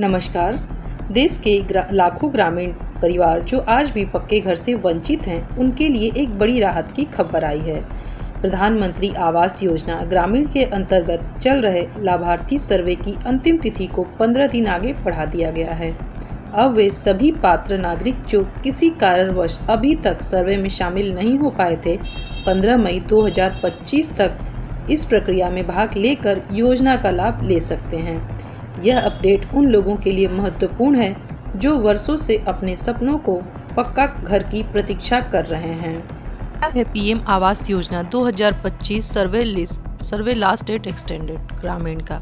नमस्कार। देश के लाखों ग्रामीण परिवार जो आज भी पक्के घर से वंचित हैं, उनके लिए एक बड़ी राहत की खबर आई है। प्रधानमंत्री आवास योजना ग्रामीण के अंतर्गत चल रहे लाभार्थी सर्वे की अंतिम तिथि को 15 दिन आगे बढ़ा दिया गया है। अब वे सभी पात्र नागरिक जो किसी कारणवश अभी तक सर्वे में शामिल नहीं हो पाए थे, 15 मई 2025 तक इस प्रक्रिया में भाग लेकर योजना का लाभ ले सकते हैं। यह अपडेट उन लोगों के लिए महत्वपूर्ण है जो वर्षों से अपने सपनों को पक्का घर की प्रतीक्षा कर रहे हैं। है पीएम आवास योजना 2025 सर्वे लास्ट डेट एक्सटेंडेड ग्रामीण का।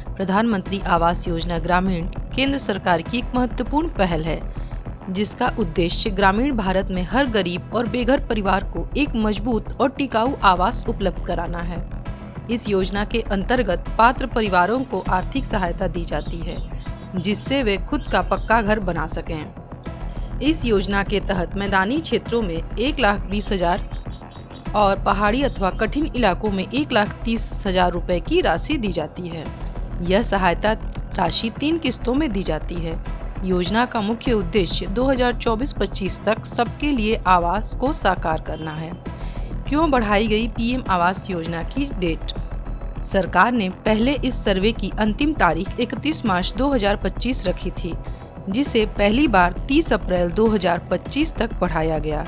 प्रधानमंत्री आवास योजना ग्रामीण केंद्र सरकार की एक महत्वपूर्ण पहल है, जिसका उद्देश्य ग्रामीण भारत में हर गरीब और बेघर परिवार को एक मजबूत और टिकाऊ आवास उपलब्ध कराना है। इस योजना के अंतर्गत पात्र परिवारों को आर्थिक सहायता दी जाती है, जिससे वे खुद का पक्का घर बना सकें। इस योजना के तहत मैदानी क्षेत्रों में 1,20,000 और पहाड़ी अथवा कठिन इलाकों में 1,30,000 रुपए की राशि दी जाती है। यह सहायता राशि 3 किस्तों में दी जाती है। योजना का मुख्य उद्देश्य 2024-25 तक सबके लिए आवास को साकार करना है। क्यों बढ़ाई गई पीएम आवास योजना की डेट? सरकार ने पहले इस सर्वे की अंतिम तारीख 31 मार्च 2025 रखी थी, जिसे पहली बार 30 अप्रैल 2025 तक बढ़ाया गया,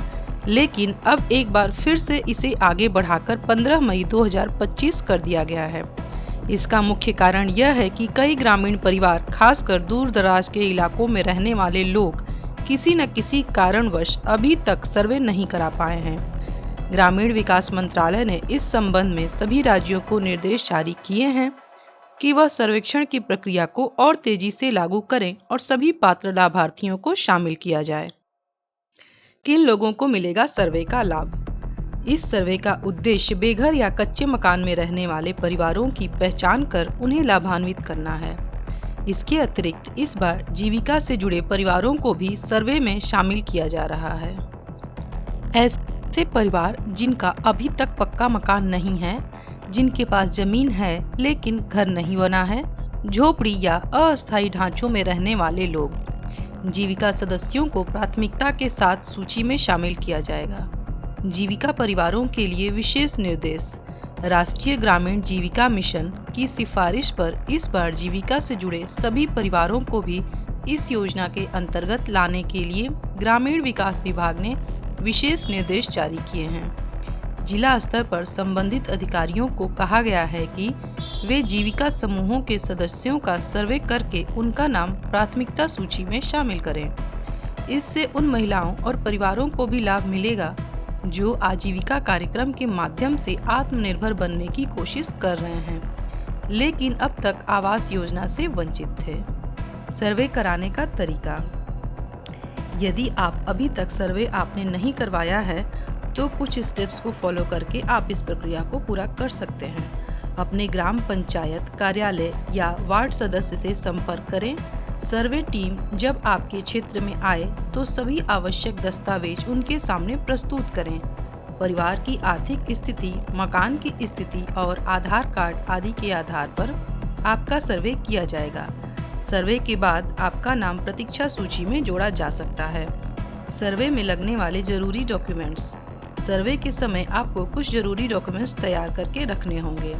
लेकिन अब एक बार फिर से इसे आगे बढ़ाकर 15 मई 2025 कर दिया गया है। इसका मुख्य कारण यह है कि कई ग्रामीण परिवार, खासकर दूर दराज के इलाकों में रहने वाले लोग, किसी न किसी कारणवश अभी तक सर्वे नहीं करा पाए हैं। ग्रामीण विकास मंत्रालय ने इस संबंध में सभी राज्यों को निर्देश जारी किए हैं कि वह सर्वेक्षण की प्रक्रिया को और तेजी से लागू करें और सभी पात्र लाभार्थियों को शामिल किया जाए। किन लोगों को मिलेगा सर्वे का लाभ? इस सर्वे का उद्देश्य बेघर या कच्चे मकान में रहने वाले परिवारों की पहचान कर उन्हें लाभान्वित करना है। इसके अतिरिक्त इस बार जीविका से जुड़े परिवारों को भी सर्वे में शामिल किया जा रहा है। ऐसे परिवार जिनका अभी तक पक्का मकान नहीं है, जिनके पास जमीन है लेकिन घर नहीं बना है, झोपड़ी या अस्थायी ढांचों में रहने वाले लोग। जीविका सदस्यों को प्राथमिकता के साथ सूची में शामिल किया जाएगा। जीविका परिवारों के लिए विशेष निर्देश। राष्ट्रीय ग्रामीण जीविका मिशन की सिफारिश पर इस बार जीविका से जुड़े सभी परिवारों को भी इस योजना के अंतर्गत लाने के लिए ग्रामीण विकास विभाग ने विशेष निर्देश जारी किए हैं। जिला स्तर पर संबंधित अधिकारियों को कहा गया है कि वे जीविका समूहों के सदस्यों का सर्वे करके उनका नाम प्राथमिकता सूची में शामिल करें। इससे उन महिलाओं और परिवारों को भी लाभ मिलेगा जो आजीविका कार्यक्रम के माध्यम से आत्मनिर्भर बनने की कोशिश कर रहे हैं, लेकिन अब तक आवास योजना से वंचित थे। सर्वे कराने का तरीका। यदि आप अभी तक सर्वे आपने नहीं करवाया है, तो कुछ स्टेप्स को फॉलो करके आप इस प्रक्रिया को पूरा कर सकते हैं। अपने ग्राम पंचायत कार्यालय या वार्ड सदस्य से संपर्क करें। सर्वे टीम जब आपके क्षेत्र में आए तो सभी आवश्यक दस्तावेज उनके सामने प्रस्तुत करें। परिवार की आर्थिक स्थिति, मकान की स्थिति और आधार कार्ड आदि के आधार पर आपका सर्वे किया जाएगा। सर्वे के बाद आपका नाम प्रतीक्षा सूची में जोड़ा जा सकता है। सर्वे में लगने वाले जरूरी डॉक्यूमेंट्स। सर्वे के समय आपको कुछ जरूरी डॉक्यूमेंट्स तैयार करके रखने होंगे,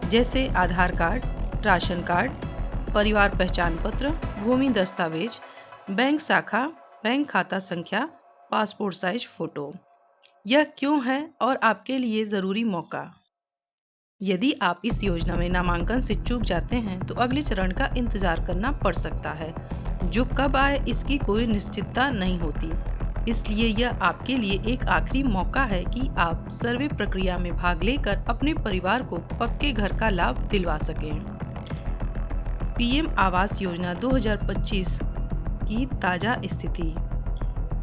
जैसे आधार कार्ड, राशन कार्ड, परिवार पहचान पत्र, भूमि दस्तावेज, बैंक शाखा, बैंक खाता संख्या, पासपोर्ट साइज फोटो। यह क्यों है और आपके लिए जरूरी मौका? यदि आप इस योजना में नामांकन से चूक जाते हैं तो अगले चरण का इंतजार करना पड़ सकता है, जो कब आए इसकी कोई निश्चितता नहीं होती। इसलिए यह आपके लिए एक आखिरी मौका है कि आप सर्वे प्रक्रिया में भाग लेकर अपने परिवार को पक्के घर का लाभ दिलवा सकें। पीएम आवास योजना 2025 की ताजा स्थिति।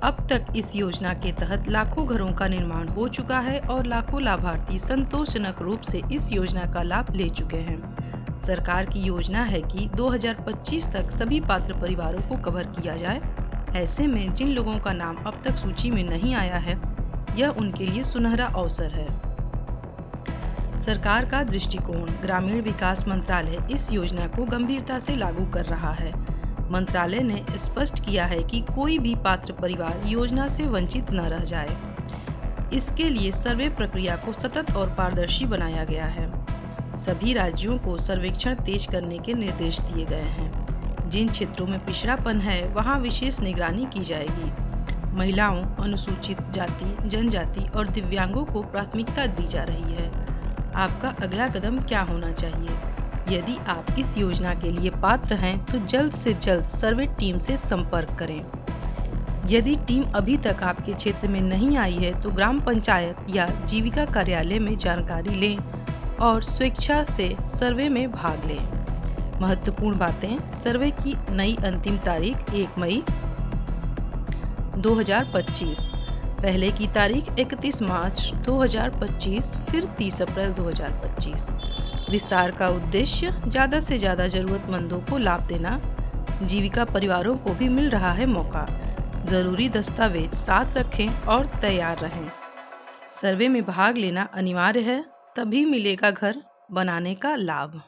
अब तक इस योजना के तहत लाखों घरों का निर्माण हो चुका है और लाखों लाभार्थी संतोषजनक रूप से इस योजना का लाभ ले चुके हैं। सरकार की योजना है कि 2025 तक सभी पात्र परिवारों को कवर किया जाए। ऐसे में जिन लोगों का नाम अब तक सूची में नहीं आया है, यह उनके लिए सुनहरा अवसर है। सरकार का दृष्टिकोण। ग्रामीण विकास मंत्रालय इस योजना को गंभीरता से लागू कर रहा है। मंत्रालय ने स्पष्ट किया है कि कोई भी पात्र परिवार योजना से वंचित न रह जाए। इसके लिए सर्वे प्रक्रिया को सतत और पारदर्शी बनाया गया है। सभी राज्यों को सर्वेक्षण तेज करने के निर्देश दिए गए हैं। जिन क्षेत्रों में पिछड़ापन है वहां विशेष निगरानी की जाएगी। महिलाओं, अनुसूचित जाति, जनजाति और दिव्यांगों को प्राथमिकता दी जा रही है। आपका अगला कदम क्या होना चाहिए? यदि आप इस योजना के लिए पात्र हैं तो जल्द से जल्द सर्वे टीम से संपर्क करें। यदि टीम अभी तक आपके क्षेत्र में नहीं आई है तो ग्राम पंचायत या जीविका कार्यालय में जानकारी लें और स्वेच्छा से सर्वे में भाग लें। महत्वपूर्ण बातें। सर्वे की नई अंतिम तारीख 1 मई 2025, पहले की तारीख 31 मार्च 2025, फिर 30 अप्रैल 2025। विस्तार का उद्देश्य ज़्यादा से ज़्यादा जरूरतमंदों को लाभ देना। जीविका परिवारों को भी मिल रहा है मौका। जरूरी दस्तावेज साथ रखें और तैयार रहें। सर्वे में भाग लेना अनिवार्य है, तभी मिलेगा घर बनाने का लाभ।